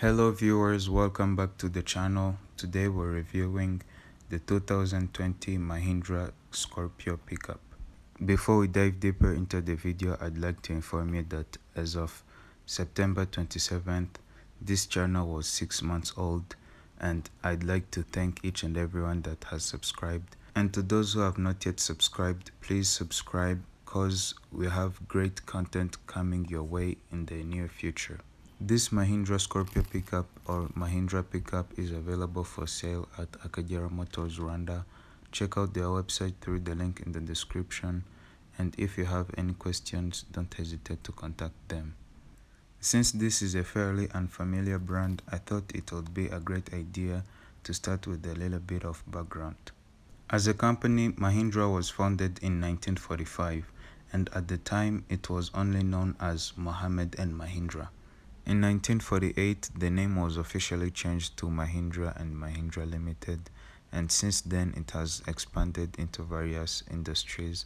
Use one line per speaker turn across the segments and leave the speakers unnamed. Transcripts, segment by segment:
Hello viewers, welcome back to the channel. Today we're reviewing the 2020 Mahindra Scorpio Pickup. Before we dive deeper into the video, I'd like to inform you that as of September 27th, this channel was 6 months old, and I'd like to thank each and everyone that has subscribed. And to those who have not yet subscribed, please subscribe because we have great content coming your way in the near future. This Mahindra Scorpio Pickup or Mahindra Pickup is available for sale at AKAGERA Motors Rwanda. Check out their website through the link in the description, and if you have any questions, don't hesitate to contact them. Since this is a fairly unfamiliar brand, I thought it would be a great idea to start with a little bit of background. As a company, Mahindra was founded in 1945, and at the time it was only known as Mohammed and Mahindra. In 1948, the name was officially changed to Mahindra and Mahindra Limited, and since then it has expanded into various industries,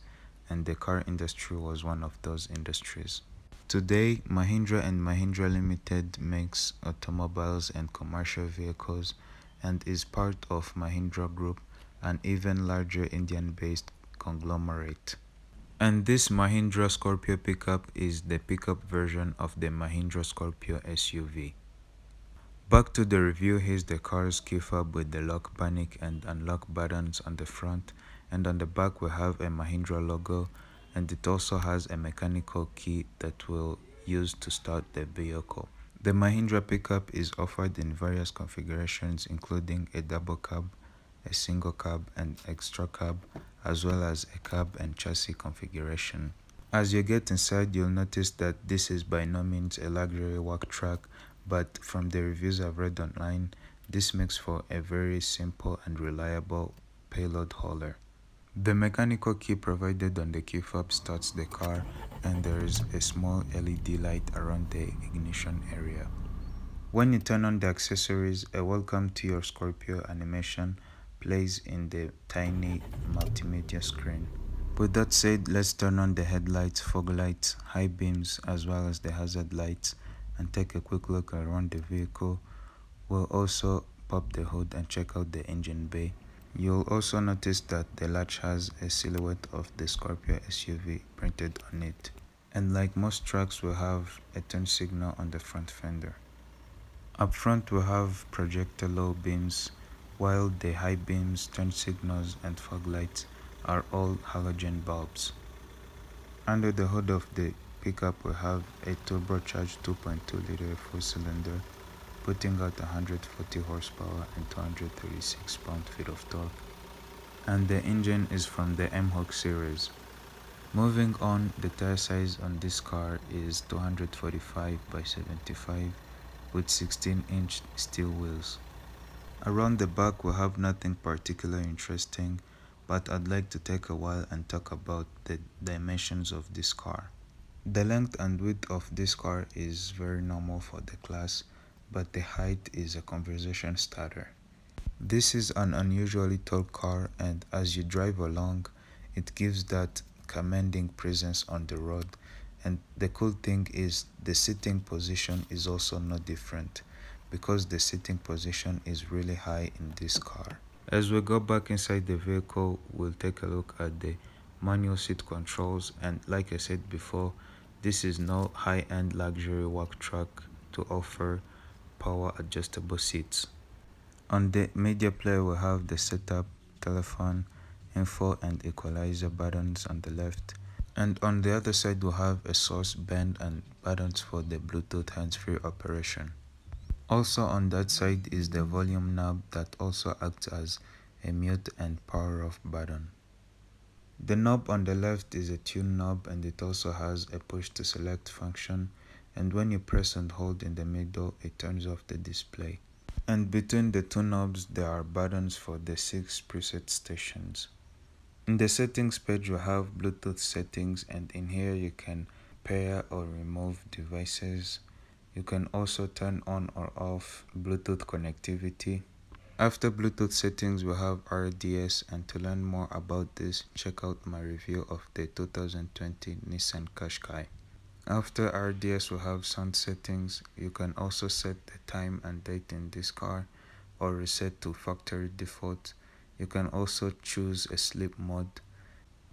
and the car industry was one of those industries. Today, Mahindra and Mahindra Limited makes automobiles and commercial vehicles and is part of Mahindra Group, an even larger Indian-based conglomerate. And this Mahindra Scorpio Pickup is the pickup version of the Mahindra Scorpio SUV. Back to the review, here's the car's key fob with the lock, panic and unlock buttons on the front, and on the back we have a Mahindra logo, and it also has a mechanical key that we'll use to start the vehicle. The Mahindra Pickup is offered in various configurations including a double cab, a single cab and extra cab, as well as a cab and chassis configuration. As you get inside, you'll notice that this is by no means a luxury work truck, but from the reviews I've read online, this makes for a very simple and reliable payload hauler. The mechanical key provided on the key fob starts the car, and there is a small LED light around the ignition area. When you turn on the accessories, a welcome to your Scorpio animation plays in the tiny multimedia screen. With that said, let's turn on the headlights, fog lights, high beams, as well as the hazard lights, and take a quick look around the vehicle. We'll also pop the hood and check out the engine bay. You'll also notice that the latch has a silhouette of the Scorpio SUV printed on it. And like most trucks, we'll have a turn signal on the front fender. Up front we have projector low beams, while the high beams, turn signals and fog lights are all halogen bulbs. Under the hood of the pickup we have a turbocharged 2.2-liter 4-cylinder, putting out 140 horsepower and 236 pound-feet of torque, and the engine is from the M-Hawk series. Moving on, the tire size on this car is 245 by 75 with 16-inch steel wheels. Around the back we have nothing particularly interesting, but I'd like to take a while and talk about the dimensions of this car. The length and width of this car is very normal for the class, but the height is a conversation starter. This is an unusually tall car, and as you drive along, it gives that commanding presence on the road. And the cool thing is the sitting position is also no different, because the sitting position is really high in this car. As we go back inside the vehicle, we'll take a look at the manual seat controls, and like I said before, this is no high-end luxury work truck to offer power adjustable seats. On the media player we have the setup, telephone, info and equalizer buttons on the left, and on the other side we have a source band and buttons for the Bluetooth hands-free operation. Also on that side is the volume knob that also acts as a mute and power off button. The knob on the left is a tune knob, and it also has a push to select function, and when you press and hold in the middle it turns off the display. And between the two knobs there are buttons for the 6 preset stations. In the settings page we have Bluetooth settings, and in here you can pair or remove devices. You can also turn on or off Bluetooth connectivity. After Bluetooth settings we have RDS, and to learn more about this, check out my review of the 2020 Nissan Qashqai. After RDS, we have sound settings. You can also set the time and date in this car or reset to factory default. You can also choose a sleep mode.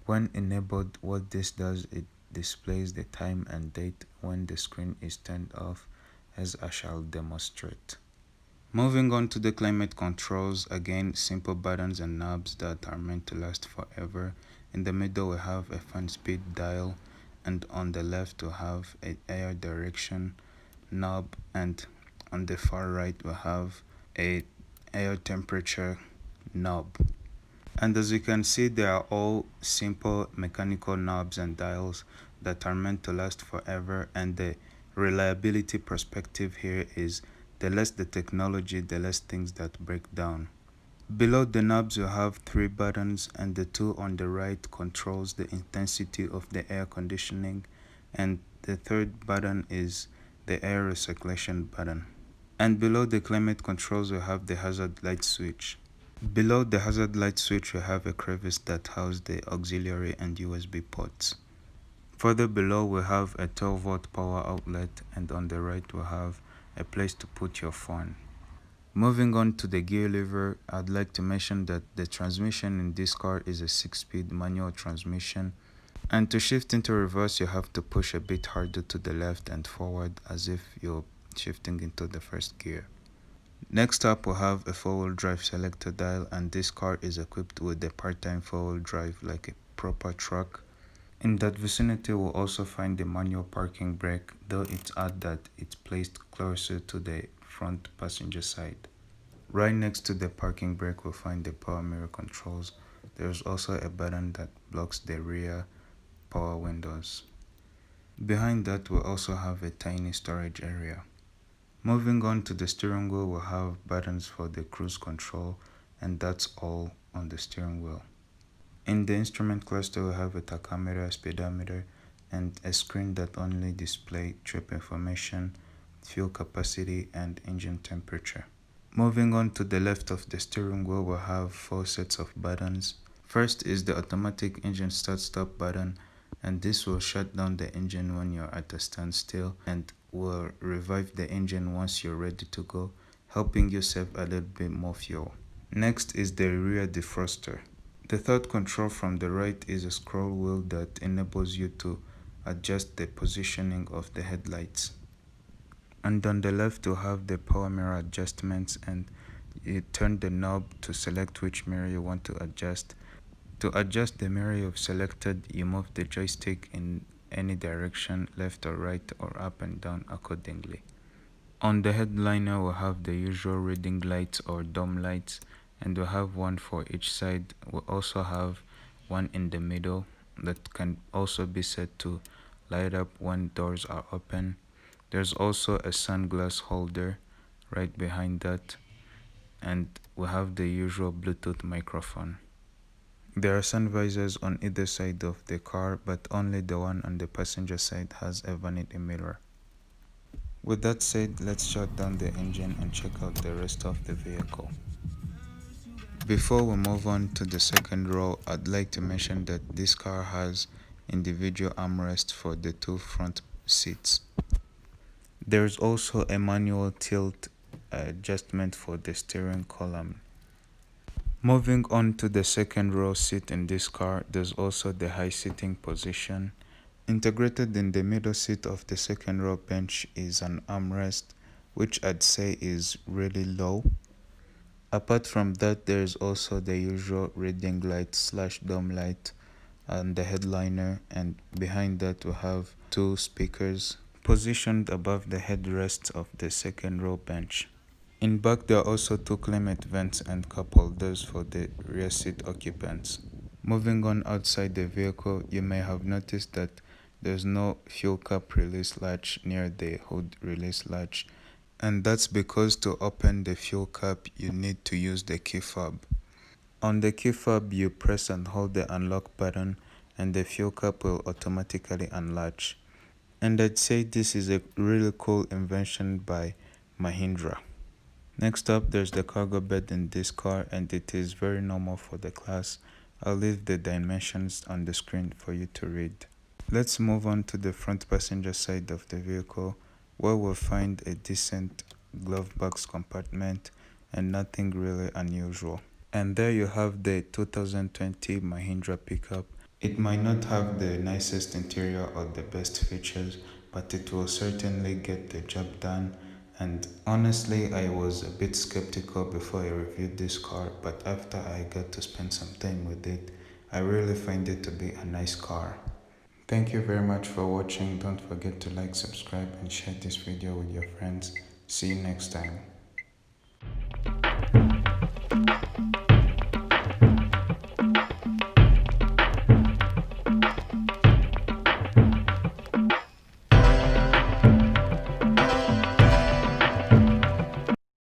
When enabled, what this does, it displays the time and date when the screen is turned off, as I shall demonstrate. Moving on to the climate controls, again simple buttons and knobs that are meant to last forever. In the middle we have a fan speed dial, and on the left we have an air direction knob, and on the far right we have a air temperature knob. And as you can see, they are all simple mechanical knobs and dials that are meant to last forever, and the reliability perspective here is the less the technology, the less things that break down. Below the knobs you have three buttons, and the two on the right controls the intensity of the air conditioning, and the third button is the air recirculation button. And below the climate controls we have the hazard light switch. Below the hazard light switch we have a crevice that houses the auxiliary and USB ports. Further below we have a 12-volt power outlet, and on the right we have a place to put your phone. Moving on to the gear lever, I'd like to mention that the transmission in this car is a 6-speed manual transmission, and to shift into reverse you have to push a bit harder to the left and forward as if you're shifting into the first gear. Next up we have a 4-wheel drive selector dial, and this car is equipped with a part-time 4-wheel drive like a proper truck. In that vicinity we'll also find the manual parking brake, though it's odd that it's placed closer to the front passenger side. Right next to the parking brake we'll find the power mirror controls. There's also a button that blocks the rear power windows. Behind that we'll also have a tiny storage area. Moving on to the steering wheel, we'll have buttons for the cruise control, and that's all on the steering wheel. In the instrument cluster we have a tachometer, speedometer, and a screen that only displays trip information, fuel capacity, and engine temperature. Moving on to the left of the steering wheel, we'll have 4 sets of buttons. First is the automatic engine start-stop button, and this will shut down the engine when you're at a standstill and will revive the engine once you're ready to go, helping you save a little bit more fuel. Next is the rear defroster. The third control from the right is a scroll wheel that enables you to adjust the positioning of the headlights. And on the left you have the power mirror adjustments, and you turn the knob to select which mirror you want to adjust. To adjust the mirror you've selected, you move the joystick in any direction, left or right or up and down accordingly. On the headliner we'll have the usual reading lights or dome lights, and we'll have one for each side. We'll also have one in the middle that can also be set to light up when doors are open. There's also a sunglass holder right behind that, and we have the usual Bluetooth microphone. There are sun visors on either side of the car, but only the one on the passenger side has a vanity mirror. With that said, let's shut down the engine and check out the rest of the vehicle. Before we move on to the second row, I'd like to mention that this car has individual armrests for the 2 front seats. There's also a manual tilt adjustment for the steering column. Moving on to the second row seat in this car, there's also the high seating position. Integrated in the middle seat of the second row bench is an armrest, which I'd say is really low. Apart from that, there's also the usual reading light / dome light on the headliner, and behind that we have 2 speakers positioned above the headrest of the second row bench. In back there are also 2 climate vents and cup holders for the rear seat occupants. Moving on outside the vehicle, you may have noticed that there's no fuel cap release latch near the hood release latch, and that's because to open the fuel cap you need to use the key fob. On the key fob you press and hold the unlock button and the fuel cap will automatically unlatch. And I'd say this is a really cool invention by Mahindra. Next up, there's the cargo bed in this car, and it is very normal for the class. I'll leave the dimensions on the screen for you to read. Let's move on to the front passenger side of the vehicle, where we'll find a decent glove box compartment and nothing really unusual. And there you have the 2020 Mahindra pickup. It might not have the nicest interior or the best features, but it will certainly get the job done. And honestly, I was a bit skeptical before I reviewed this car, but after I got to spend some time with it, I really find it to be a nice car. Thank you very much for watching. Don't forget to like, subscribe and share this video with your friends. See you next time.